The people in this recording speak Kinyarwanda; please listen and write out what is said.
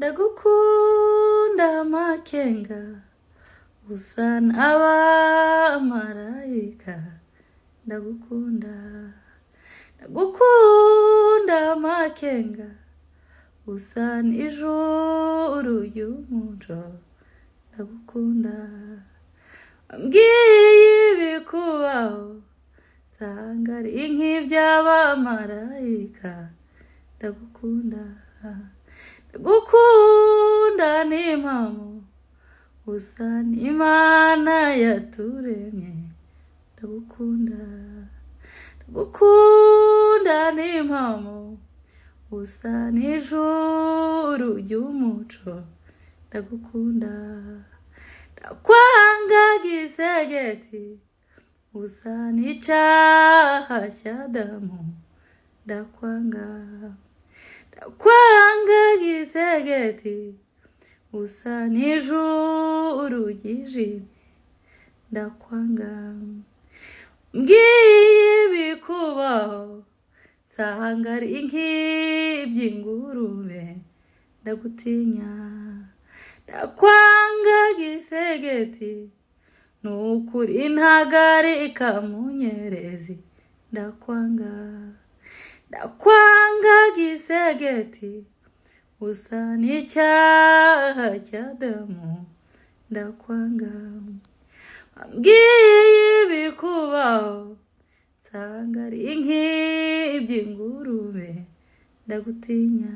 ndagukunda Makenga usa n'abamarayika ndagukunda Makenga usa n'ijuru ry'umuco ndagukunda mbwiye ibikubaho nsanga ari nk'iby'abamarayika ndagukunda n'impamo usa n'Imana yaturemye ndagukunda n'impamo usa n'ijuru ry'umuco ndagukunda ndakwanga gisegeti usa n'icyaha cy'Adamu ndakwanga gisegeti usa n'ijuru ryijimye ndakwanga mbwiye ibikubaho nsanga ari nk'iby'ingurube ndagutinya ndakwanga gisegeti nukuri ntagarika munyerezi ndakwanga gisegeti usa n'icyaha cy'Adamu ndakwanga mbwiye ibikubaho nsanga ari nk'iby'ingurube ndagutinya